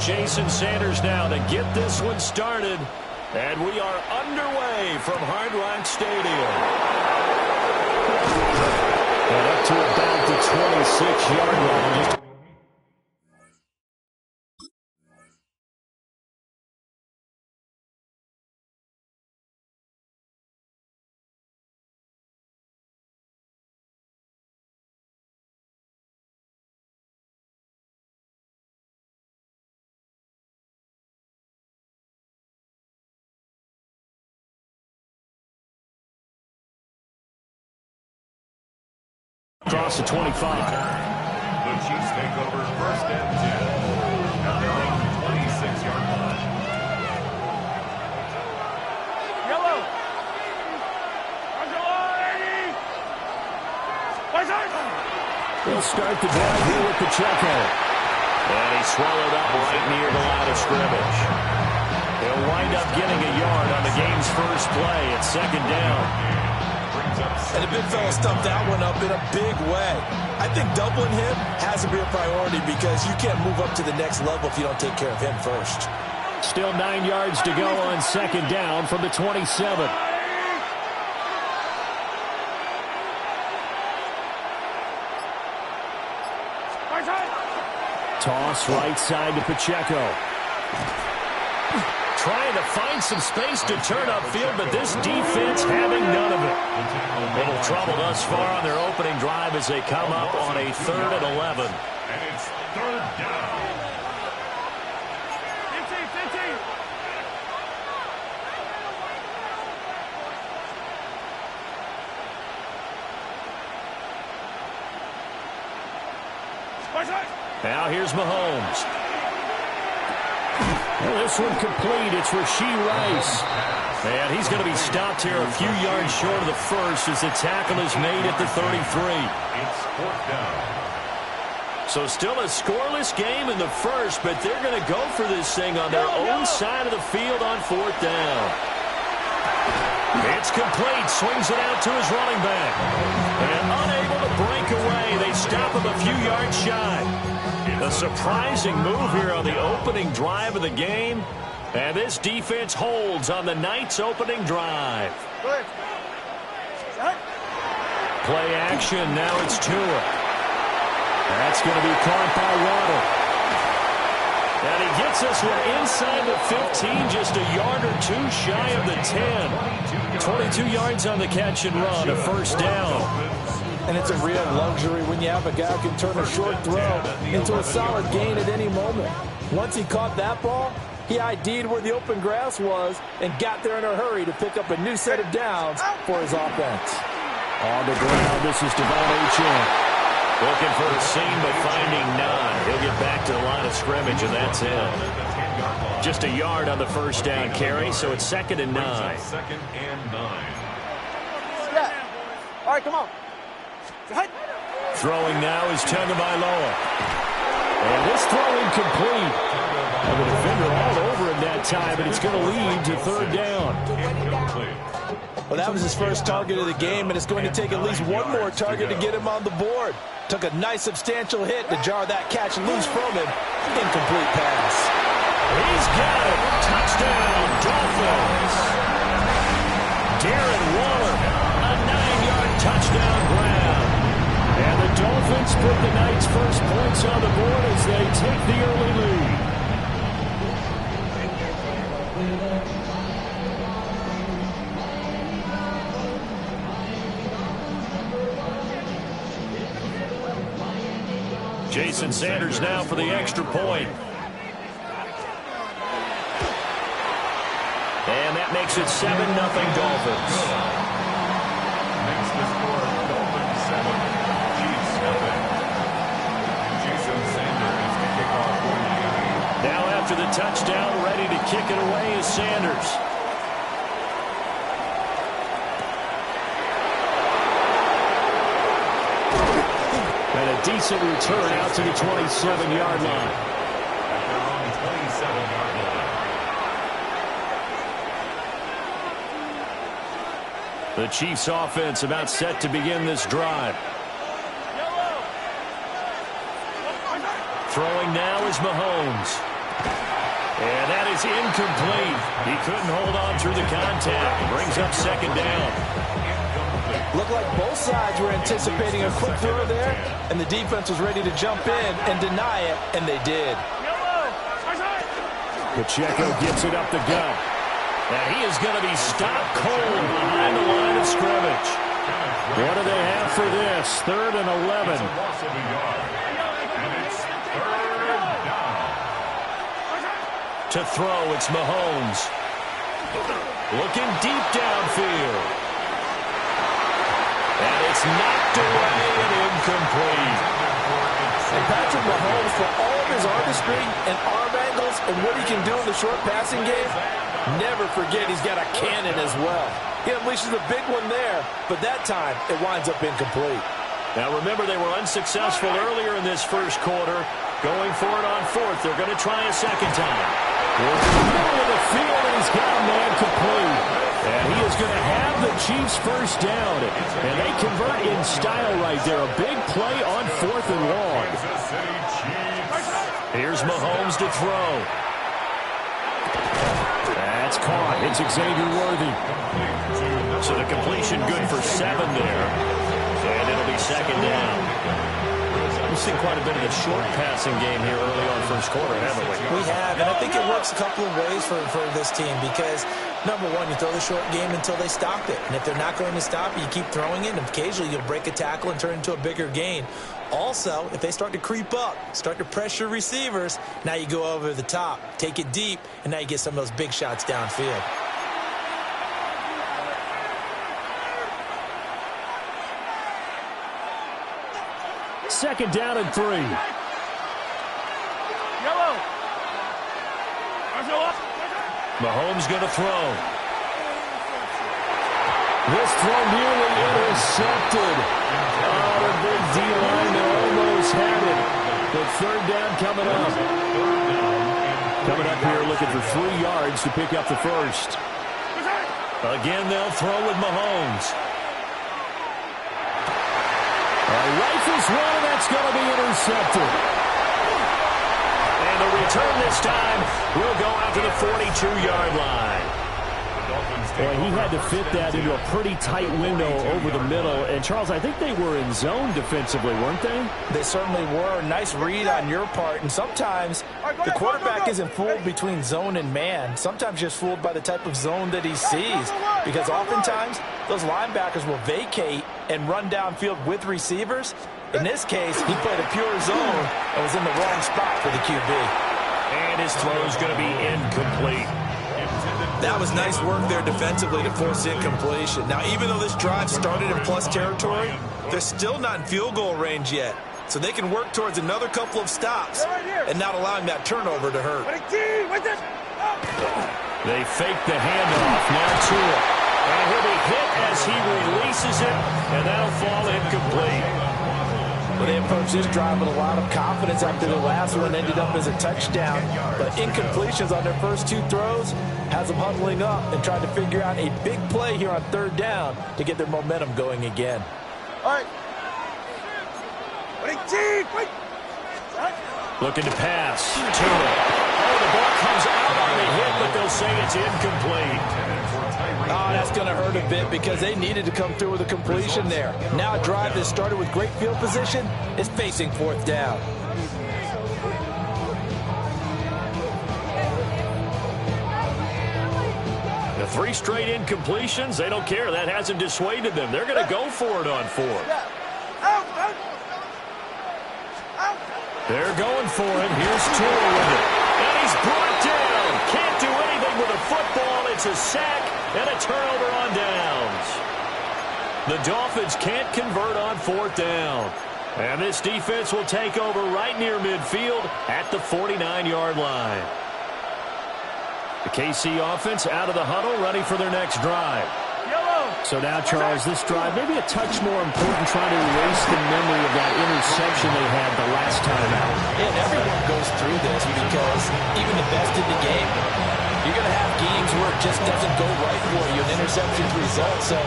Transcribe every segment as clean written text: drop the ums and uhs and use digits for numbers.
Jason Sanders now to get this one started. And we are underway from Hard Rock Stadium. And up to about the 26-yard line. Across the 25. The Chiefs take over first and 10 at their own 26-yard line. Yellow. They'll start the drive here with Pacheco. And he swallowed up right near the line of scrimmage. He'll wind up getting a yard on the game's first play at second down. And the big fella stumped that one up in a big way. I think doubling him has to be a priority because you can't move up to the next level if you don't take care of him first. Still 9 yards to go on second down from the 27. Toss right side to Pacheco. Trying to find some space to turn upfield, but this defense having none of it. A little trouble thus far on their opening drive as they come up on a 3rd and 11. And it's 3rd down. 15. Now here's Mahomes. Well, this one complete. It's Rashee Rice. And he's going to be stopped here a few yards short of the first as the tackle is made at the 33. It's 4th down. So still a scoreless game in the first, but they're going to go for this thing on their own side of the field on 4th down. It's complete. Swings it out to his running back. And unable to break away. They stop him a few yards shy. A surprising move here on the opening drive of the game. And this defense holds on the night's opening drive. Play action. Now it's Tua. That's going to be caught by Waddle. And he gets this one inside the 15, just a yard or two shy of the 10. 22 yards on the catch and run, a first down. And it's a real luxury when you have a guy who can turn a short throw into a solid gain at any moment. Once he caught that ball, he ID'd where the open grass was and got there in a hurry to pick up a new set of downs for his offense. On the ground, this is Devon Achane. Looking for a seam, but finding none. He'll get back to the line of scrimmage, and that's it. Just a yard on the first down carry, so it's 2nd and 9. 2nd and 9. Yeah. All right, come on. Throwing now is Tagovailoa. And this throw incomplete. And the defender all over him that time, and it's going to lead to 3rd down. Well, that was his first target of the game, and it's going to take at least one more target to get him on the board. Took a nice substantial hit to jar that catch loose from him. Incomplete pass. He's got it. Touchdown, Dolphins. Darren Waller, a 9-yard touchdown grab. And the Dolphins put the night's first points on the board as they take the early lead. Jason Sanders now for the extra point. And that makes it 7-0 Dolphins. Makes the score Dolphins 7, Chiefs 0. Jason Sanders to kick off for the game. Now after the touchdown, ready to kick it away is Sanders. And a decent return out to the 27-yard line. At their own 27-yard line. The Chiefs offense about set to begin this drive. Throwing now is Mahomes. And that is incomplete. He couldn't hold on through the contact. Brings up second down. Looked like both sides were anticipating a quick throw there, and the defense was ready to jump in and deny it, and they did. Pacheco gets it up the gut. And he is going to be stopped cold behind the line of scrimmage. What do they have for this? 3rd and 11. To throw, it's Mahomes. Looking deep downfield. And it's knocked away and incomplete. And Patrick Mahomes, for all of his artistry and arm angles and what he can do in the short passing game, never forget he's got a cannon as well. He unleashes a big one there, but that time it winds up incomplete. Now remember, they were unsuccessful earlier in this first quarter. Going for it on 4th. They're going to try a second time. Well, in the middle of the field, and he's got a man complete. And he is going to have the Chiefs first down. And they convert in style right there. A big play on 4th and long. Here's Mahomes to throw. That's caught. It's Xavier Worthy. So the completion good for 7 there. And it'll be second down. We've seen quite a bit of the short passing game here early on first quarter, haven't we? We have, and I think it works a couple of ways for this team because, number one, you throw the short game until they stop it. And if they're not going to stop it, you keep throwing it, and occasionally you'll break a tackle and turn it into a bigger gain. Also, if they start to creep up, start to pressure receivers, now you go over the top, take it deep, and now you get some of those big shots downfield. Second down and 3. Yellow. Mahomes going to throw. This throw nearly intercepted. Oh, the big D-line almost had it. But 3rd down coming up. Coming up here looking for 3 yards to pick up the first. Again, they'll throw with Mahomes. Rifles one, and that's going to be intercepted. And the return this time will go out to the 42-yard line. Boy, he had to fit that into a pretty tight window over the middle. And, Charles, I think they were in zone defensively, weren't they? They certainly were. Nice read on your part. And sometimes the quarterback isn't fooled between zone and man. Sometimes just fooled by the type of zone that he sees. Because oftentimes those linebackers will vacate and run downfield with receivers. In this case, he played a pure zone and was in the wrong spot for the QB. And his throw is going to be incomplete. That was nice work there defensively to force incompletion. Now, even though this drive started in plus territory, they're still not in field goal range yet. So they can work towards another couple of stops and not allowing that turnover to hurt. They fake the handoff. Now Tua. And he'll be hit as he releases it, and that'll fall incomplete. Well, they approached this drive with a lot of confidence after the last one ended up as a touchdown. But incompletions on their first 2 throws has them huddling up and trying to figure out a big play here on 3rd down to get their momentum going again. All right. Looking to pass. Tua. Oh, the ball comes out on the hit, but they'll say it's incomplete. Oh, that's going to hurt a bit because they needed to come through with a completion there. Now a drive that started with great field position is facing 4th down. The 3 straight incompletions, they don't care. That hasn't dissuaded them. They're going to go for it on 4th. They're going for it. Here's Tua with it. And he's brought down. Can't do anything with a football. It's a sack and a turnover on downs. The Dolphins can't convert on 4th down. And this defense will take over right near midfield at the 49-yard line. The KC offense out of the huddle, ready for their next drive. So now, Charles, this drive maybe a touch more important, trying to erase the memory of that interception they had the last time out. And everyone goes through this because even the best in the game, you're going to have games where it just doesn't go right for you, and interceptions result. So,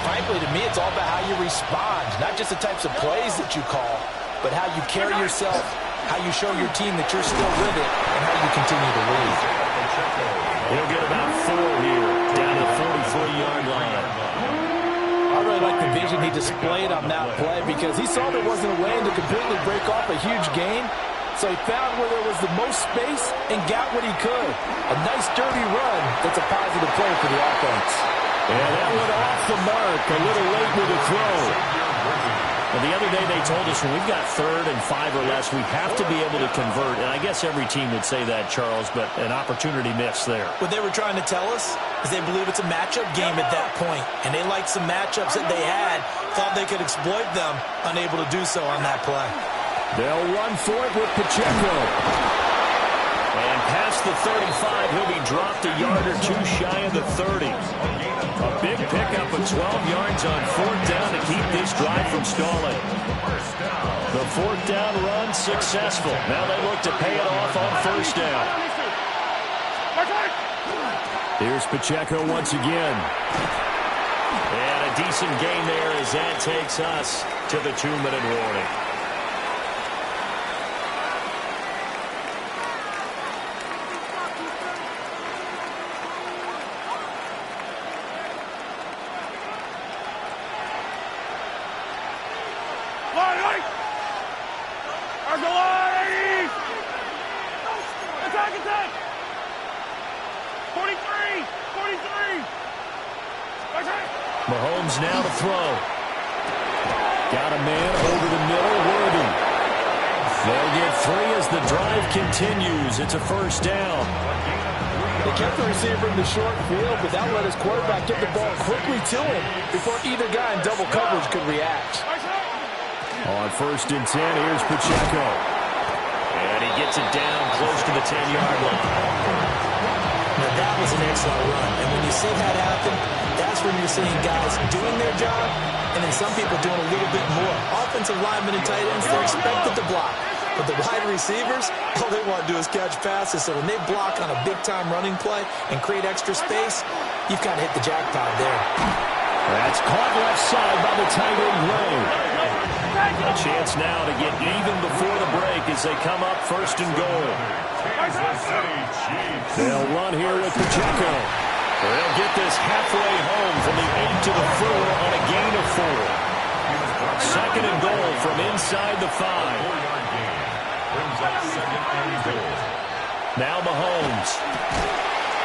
frankly, to me, it's all about how you respond, not just the types of plays that you call, but how you carry yourself how you show your team that you're still with it, and how you continue to lead. He'll get about 4 here, down to the 43-yard line. I really like the vision he displayed on that play because he saw there wasn't a lane to completely break off a huge gain. So he found where there was the most space and got what he could. A nice, dirty run that's a positive play for the offense. And that went off the mark, a little late with the throw. Well, the other day they told us when we've got 3rd and 5 or less, we have to be able to convert. And I guess every team would say that, Charles, but an opportunity missed there. What they were trying to tell us is they believe it's a matchup game at that point, and they liked some matchups that they had, thought they could exploit them, unable to do so on that play. They'll run for it with Pacheco. And past the 35, he'll be dropped a yard or 2 shy of the 30. A big pickup of 12 yards on 4th down to keep this drive from stalling. The 4th down run successful. Now they look to pay it off on 1st down. Here's Pacheco once again. And a decent gain there as that takes us to the 2-minute warning. Mahomes now to throw. Got a man over the middle, Worthy. They'll get 3 as the drive continues. It's a 1st down. They kept the receiver in the short field, but that let his quarterback get the ball quickly to him before either guy in double coverage could react. On 1st and 10, here's Pacheco. And he gets it down close to the 10-yard line. Now, that was an excellent run. And when you see that happen, that's when you're seeing guys doing their job and then some people doing a little bit more. Offensive linemen and tight ends, they're expected to block. But the wide receivers, all they want to do is catch passes. So when they block on a big-time running play and create extra space, you've kind of hit the jackpot there. That's caught left side by the tight end Lowe. A chance now to get even before the break as they come up 1st and goal. They'll run here with Pacheco. They'll get this halfway home from the 8 to the 4 on a gain of 4. 2nd and goal from inside the 5. Now Mahomes.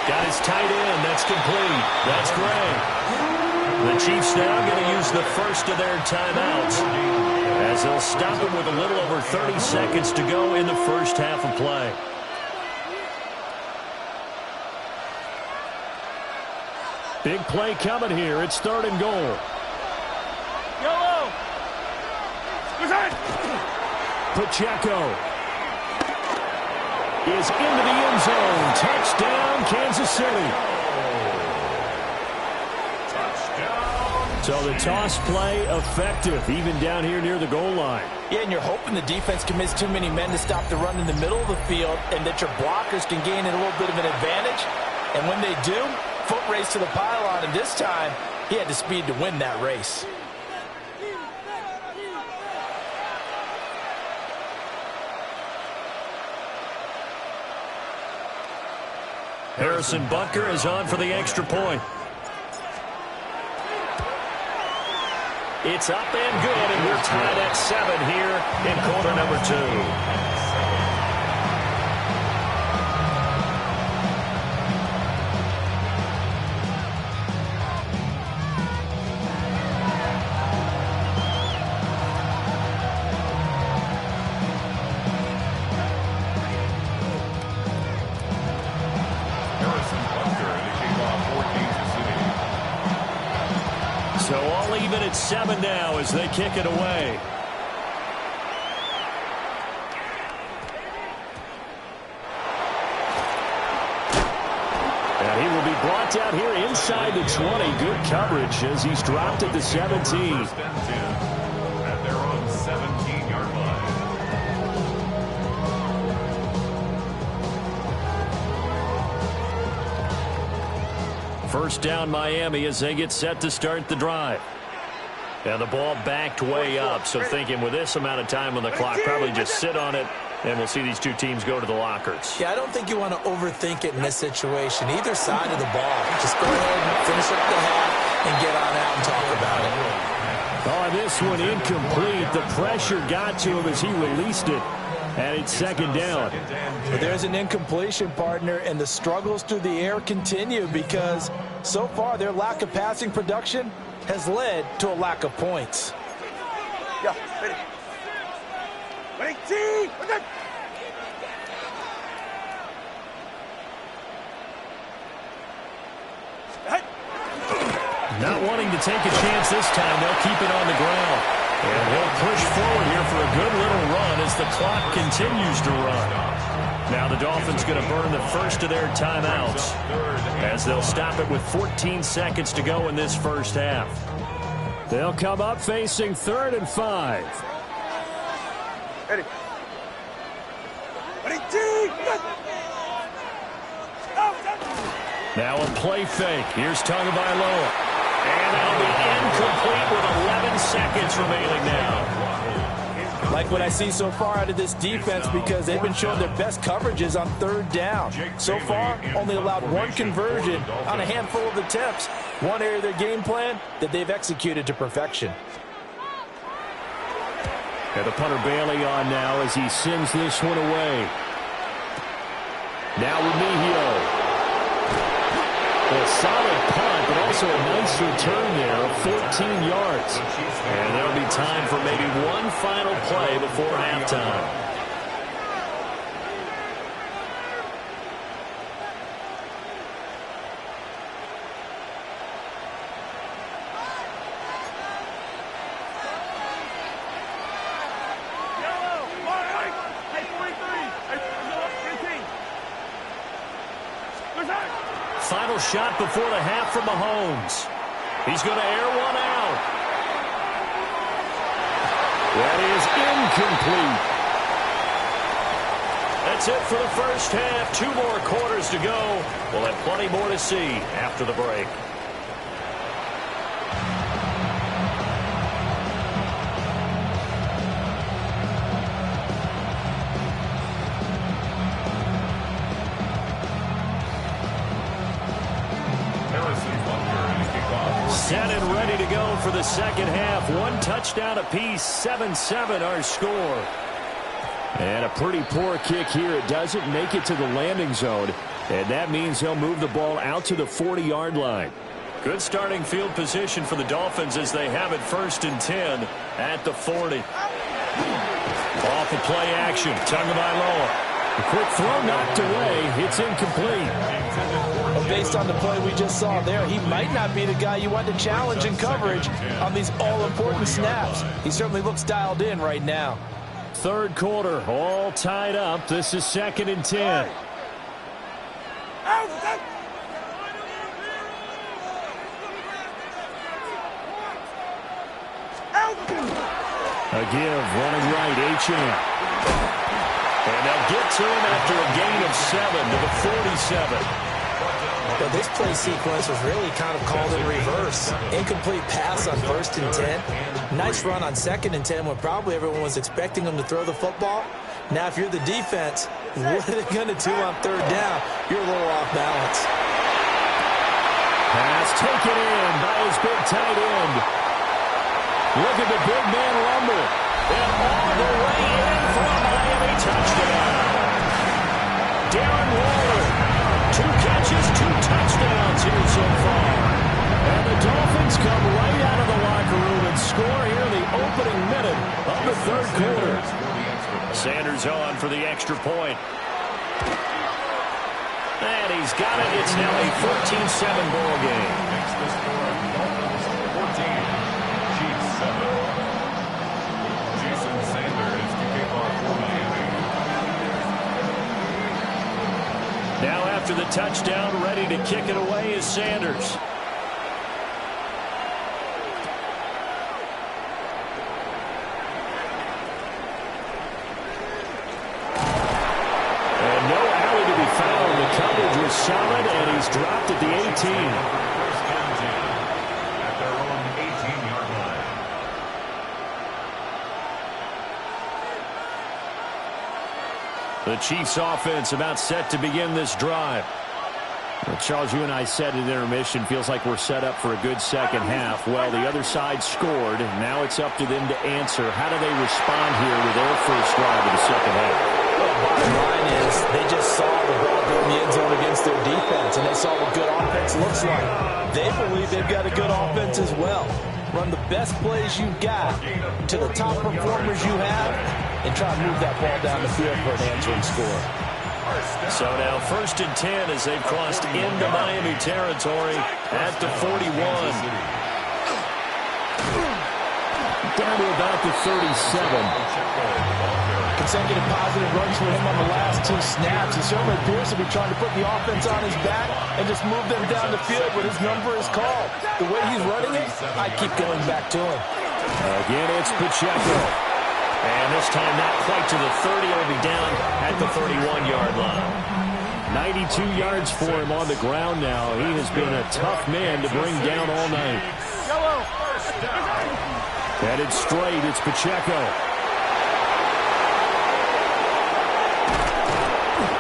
Got his tight end. That's complete. That's Gray. The Chiefs now going to use the first of their timeouts as they'll stop him with a little over 30 seconds to go in the first half of play. Big play coming here. It's 3rd and goal. Yellow. Pacheco is into the end zone. Touchdown, Kansas City. So the toss play effective, even down here near the goal line. Yeah, and you're hoping the defense commits too many men to stop the run in the middle of the field and that your blockers can gain a little bit of an advantage. And when they do, foot race to the pylon, and this time he had the speed to win that race. Harrison Butker is on for the extra point. It's up and good, and we're tied at 7 here in quarter number 2. So all even at 7 now as they kick it away. And he will be brought down here inside the 20. Good coverage as he's dropped at the 17. At their own 17-yard line. First down Miami as they get set to start the drive. And the ball backed way up, so thinking with this amount of time on the clock, probably just sit on it And we'll see these two teams go to the lockers. Yeah, I don't think you want to overthink it in this situation. Either side of the ball. Just go ahead and finish up the half and get on out and talk about it. Oh, this one incomplete. The pressure got to him as he released it. And it's second down. But there's an incompletion, partner, and the struggles through the air continue because so far their lack of passing production has led to a lack of points. Yeah, ready. Ready, T! Okay. Not wanting to take a chance this time, they'll keep it on the ground. And he'll push forward here for a good little run as the clock continues to run. Now the Dolphins going to burn the first of their timeouts as they'll stop it with 14 seconds to go in this first half. They'll come up facing 3rd and 5. Ready. Ready, T! Now a play fake. Here's Tagovailoa. And that'll be incomplete with 11 seconds remaining now. Like what I see so far out of this defense because they've been showing their best coverages on 3rd down. So far, only allowed one conversion on a handful of attempts. One area of their game plan that they've executed to perfection. And the punter Bailey on now as he sends this one away. Now Remigio. A solid punt, but also a nice return there of 14 yards. And there'll be time for maybe one final play before halftime. Final shot before the half from Mahomes. He's going to air one out. That is incomplete. That's it for the first half. 2 more quarters to go. We'll have plenty more to see after the break. Set and ready to go for the second half. 1 touchdown apiece, 7-7 our score. And a pretty poor kick here. It doesn't make it to the landing zone. And that means he'll move the ball out to the 40-yard line. Good starting field position for the Dolphins as they have it 1st and 10 at the 40. Off the play action, Tagovailoa. A quick throw knocked away. It's incomplete. Based on the play we just saw there, he might not be the guy you want to challenge in coverage on these all-important snaps. He certainly looks dialed in right now. 3rd quarter, all tied up. This is 2nd and 10. A give, running right, H&M. And they'll get to him after a gain of 7 to the 47. But this play sequence was really kind of called in reverse. Incomplete pass on 1st and 10. Nice run on 2nd and 10 when probably everyone was expecting him to throw the football. Now, if you're the defense, what are they going to do on 3rd down? You're a little off balance. Pass taken in by his big tight end. Look at the big man rumble. And all the way in for a Miami touchdown. Darren Waller. 2 catches, 2 touchdowns here so far. And the Dolphins come right out of the locker room and score here in the opening minute of the 3rd quarter. Sanders on for the extra point. And he's got it. It's now a 14-7 ball game. Makes the score Dolphins 14, Chiefs 7. Jason Sanders to kick off for Miami. Now after the touchdown, ready to kick it away is Sanders. And no alley to be found. The coverage was solid, and he's dropped at the 18. First and 10 at their own 18-yard line. The Chiefs offense about set to begin this drive. Well, Charles, you and I said at intermission, feels like we're set up for a good second half. Well, the other side scored. Now it's up to them to answer. How do they respond here with their first drive of the second half? Well, bottom line is they just saw the ball go in the end zone against their defense, and they saw what good offense looks like. They believe they've got a good offense as well. Run the best plays you've got to the top performers you have, and try to move that ball down the field for an answering score. So now 1st and 10 as they've crossed into Miami territory at the 41. Down to about the 37. Consecutive positive runs for him on the last 2 snaps. He certainly appears to be trying to put the offense on his back and just move them down the field when his number is called. The way he's running it, I keep going back to him. Again, it's Pacheco. And this time not quite to the 30. It'll be down at the 31-yard line. 92 yards for him on the ground now. He has been a tough man to bring down all night. Headed straight, it's Pacheco.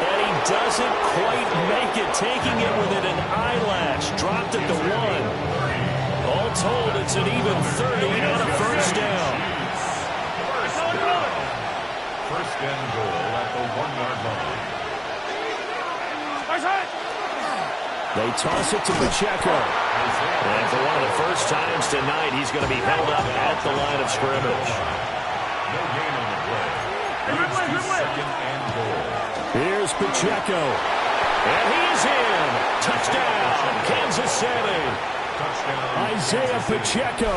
And he doesn't quite make it, taking it within an eyelash. Dropped at the 1. All told, it's an even 30 and a first down. First and goal at the 1-yard line. They toss it to Pacheco. And for one of the first times tonight, he's going to be held up at the line of scrimmage. No gain on the play. Here's the second and goal. Here's Pacheco. And he's in. Touchdown, Kansas City. Touchdown. Isaiah Pacheco,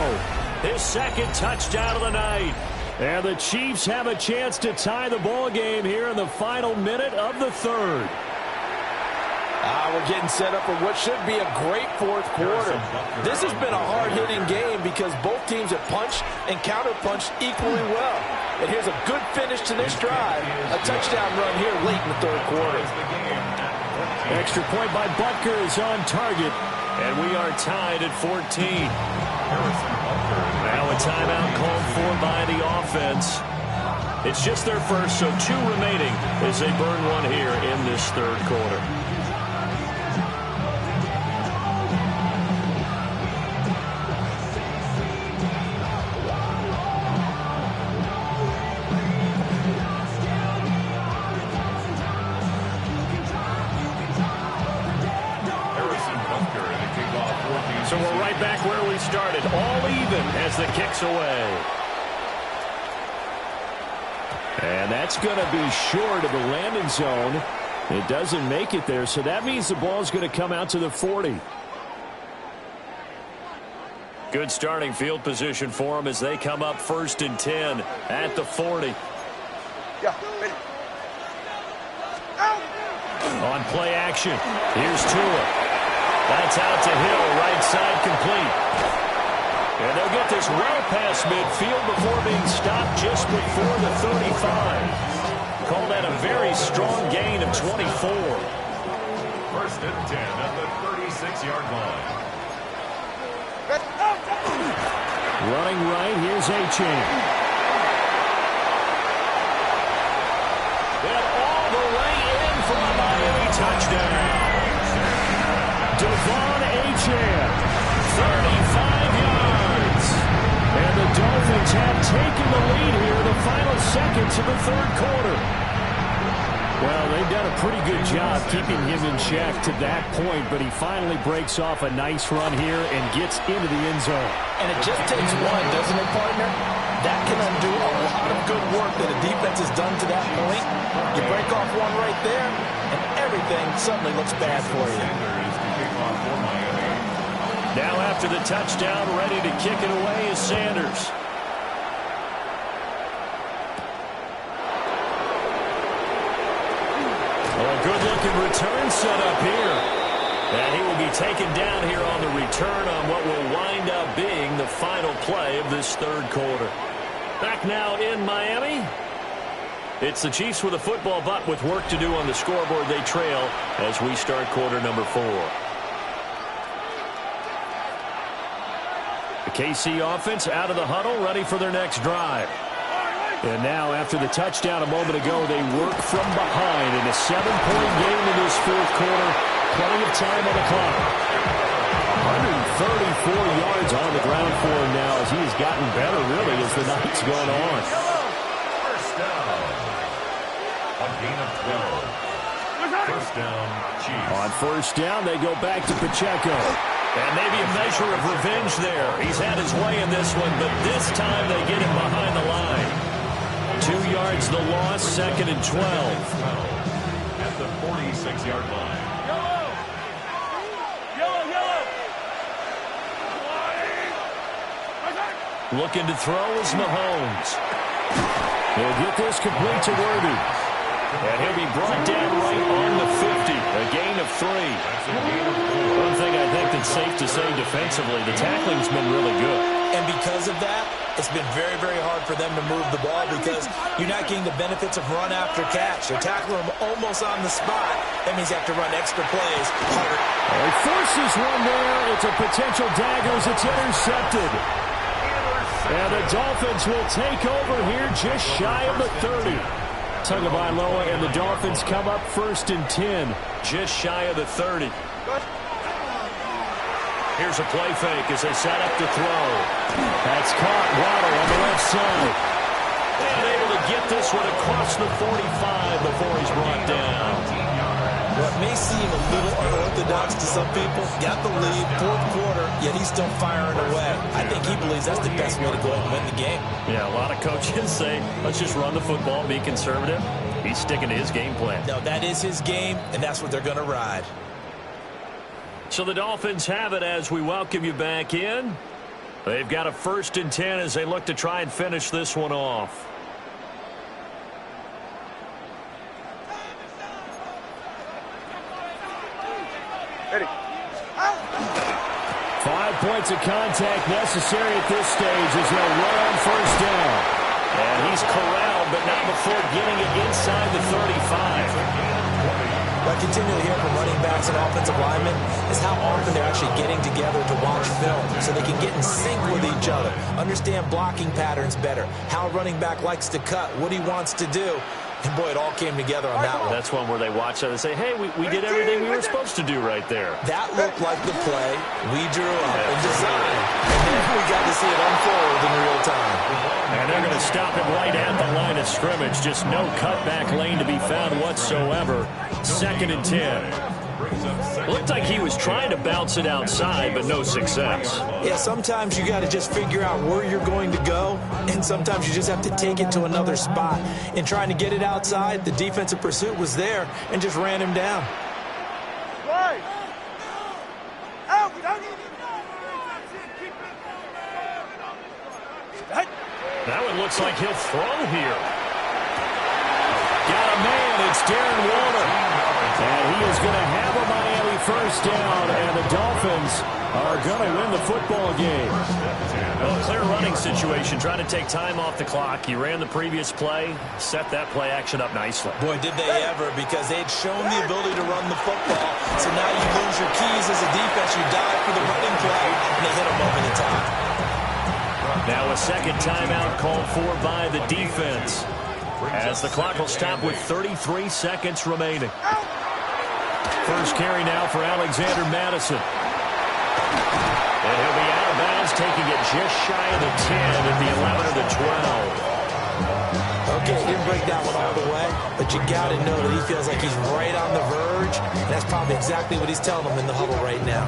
his second touchdown of the night. And the Chiefs have a chance to tie the ball game here in the final minute of the 3rd. We're getting set up for what should be a great 4th quarter. This has been a hard-hitting game because both teams have punched and counter-punched equally well. And here's a good finish to this drive. A touchdown run here late in the 3rd quarter. Extra point by Butker is on target. And we are tied at 14. Now a timeout called for by the offense. It's just their first, so 2 remaining as they burn one here in this 3rd quarter. So we're right back where we started, all even as the kick's away. And that's going to be short of the landing zone. It doesn't make it there, so that means the ball's going to come out to the 40. Good starting field position for them as they come up 1st and 10 at the 40. Yeah, ready. On play action, here's Tua. That's out to Hill, right side complete. And they'll get this well past midfield before being stopped just before the 35. Call that a very strong gain of 24. 1st and 10 at the 36-yard line. Running right, here's Achane. And all the way in for a Miami touchdown. Devon Achane, 35 yards. And the Dolphins have taken the lead here in the final seconds of the 3rd quarter. Well, they've done a pretty good job keeping him in check to that point, but he finally breaks off a nice run here and gets into the end zone. And it just takes one, doesn't it, partner? That can undo a lot of good work that a defense has done to that point. You break off one right there, and everything suddenly looks bad for you. Now after the touchdown, ready to kick it away is Sanders. Oh, a good-looking return set up here. And he will be taken down here on the return on what will wind up being the final play of this 3rd quarter. Back now in Miami. It's the Chiefs with a football, but with work to do on the scoreboard, they trail as we start quarter number 4. The KC offense out of the huddle, ready for their next drive. And now, after the touchdown a moment ago, they work from behind in a 7-point game in this fourth quarter. Plenty of time on the clock. 134 yards on the ground for him now as he has gotten better, really, as the night's going on. First down. A gain of 12. First down, Chiefs. On first down, they go back to Pacheco. And maybe a measure of revenge there. He's had his way in this one, but this time they get him behind the line. 2 yards the loss, 2nd and 12. At the 46-yard line. Looking to throw is Mahomes. He'll get this complete to Worthy. And he'll be brought down right on the 50. A gain of 3. One thing I think that's safe to say defensively, the tackling's been really good. And because of that, it's been very, very hard for them to move the ball because you're not getting the benefits of run after catch. They're tackling them almost on the spot. That means you have to run extra plays harder. He forces one there. It's a potential dagger as it's intercepted. And the Dolphins will take over here just shy of the 30. Tagovailoa and the Dolphins come up 1st and 10. Just shy of the 30. Here's a play fake as they set up to throw. That's caught. Waddle on the left side. And able to get this one across the 45 before he's brought down. What may seem a little unorthodox to some people, got the lead, fourth quarter, yet he's still firing away. I think he believes that's the best way to go ahead and win the game. Yeah, a lot of coaches say, let's just run the football, be conservative. He's sticking to his game plan. No, that is his game, and that's what they're going to ride. So the Dolphins have it as we welcome you back in. They've got a 1st and 10 as they look to try and finish this one off. Ready. 5 points of contact necessary at this stage as they'll run on first down. And he's corralled, but not before getting it inside the 35. What I continually hear from running backs and offensive linemen is how often they're actually getting together to watch film so they can get in sync with each other, understand blocking patterns better, how a running back likes to cut, what he wants to do. And, boy, it all came together on that one. That's one where they watch that and say, hey, we did everything we were supposed to do right there. That looked like the play we drew up and designed. And then we got to see it unfold in real time. And they're going to stop him right at the line of scrimmage. Just no cutback lane to be found whatsoever. 2nd and 10. Looked like he was trying to bounce it outside, but no success. Yeah, sometimes you got to just figure out where you're going to go, and sometimes you just have to take it to another spot. In trying to get it outside, the defensive pursuit was there and just ran him down. Right. Out. That one looks like he'll throw here. Got a man, it's Darren Waller. And he is going to have a Miami first down, and the Dolphins are going to win the football game. Well, clear running situation, trying to take time off the clock. He ran the previous play, set that play action up nicely. Boy, did they ever, because they'd shown the ability to run the football. So now you lose your keys as a defense. You dive for the running play, and they hit a moment in time. Now a second timeout called for by the defense, as the clock will stop with 33 seconds remaining. First carry now for Alexander Madison. And he'll be out of bounds, taking it just shy of the 10 at the 11 or the 12. Okay, didn't break that one all the way, but you got to know that he feels like he's right on the verge, and that's probably exactly what he's telling them in the huddle right now.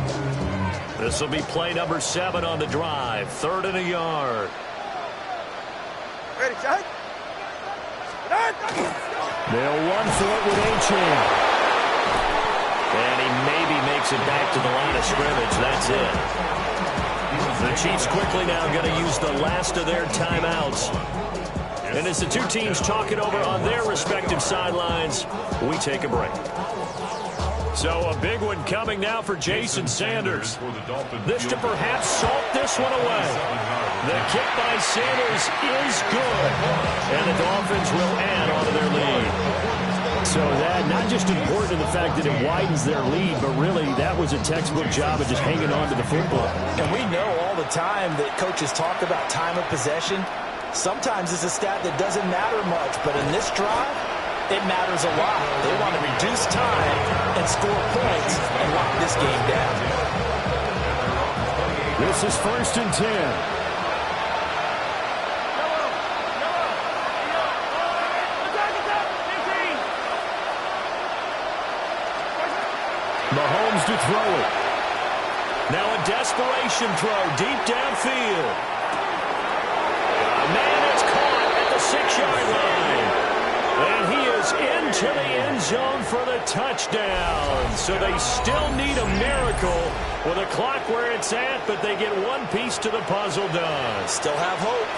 This will be play number 7 on the drive, 3rd and a yard. Ready, shot. They'll run for it with Achane. And he maybe makes it back to the line of scrimmage. That's it. The Chiefs quickly now going to use the last of their timeouts. And as the two teams talk it over on their respective sidelines, we take a break. So a big one coming now for Jason Sanders. This to perhaps salt this one away. The kick by Sanders is good. And the Dolphins will add on to their lead. So that, not just important in the fact that it widens their lead, but really that was a textbook job of just hanging on to the football. And we know all the time that coaches talk about time of possession. Sometimes it's a stat that doesn't matter much, but in this drive, it matters a lot. They want to reduce time and score points and lock this game down. This is 1st and 10. Mahomes to throw it. Now a desperation throw deep downfield. Man, it's caught at the 6-yard line. And he is into the end zone for the touchdown. So they still need a miracle with a clock where it's at, but they get one piece to the puzzle done. Still have hope.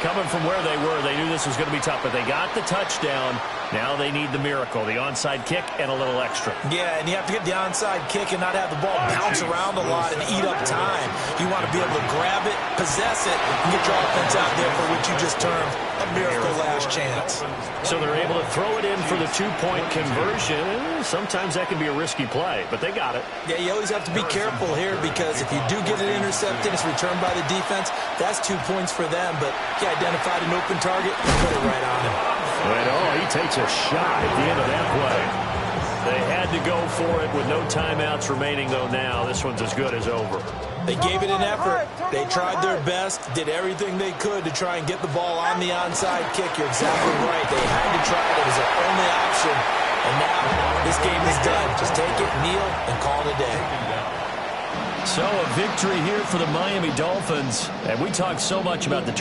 Coming from where they were, they knew this was going to be tough, but they got the touchdown. Now they need the miracle, the onside kick and a little extra. Yeah, and you have to get the onside kick and not have the ball bounce around a lot and eat up time. You want to be able to grab it, possess it, and get your offense out there for what you just termed a miracle last chance. So they're able to throw it in for the 2-point conversion. Sometimes that can be a risky play, but they got it. Yeah, you always have to be careful here because if you do get it intercepted, it's returned by the defense, that's 2 points for them. But he identified an open target and put it right on him. He takes a shot at the end of that play. They had to go for it with no timeouts remaining, though now. This one's as good as over. They gave it an effort. They tried their best, did everything they could to try and get the ball on the onside kick. You're exactly right. They had to try it. It was their only option. And now this game is done. Just take it, kneel, and call it a day. So a victory here for the Miami Dolphins. And we talked so much about the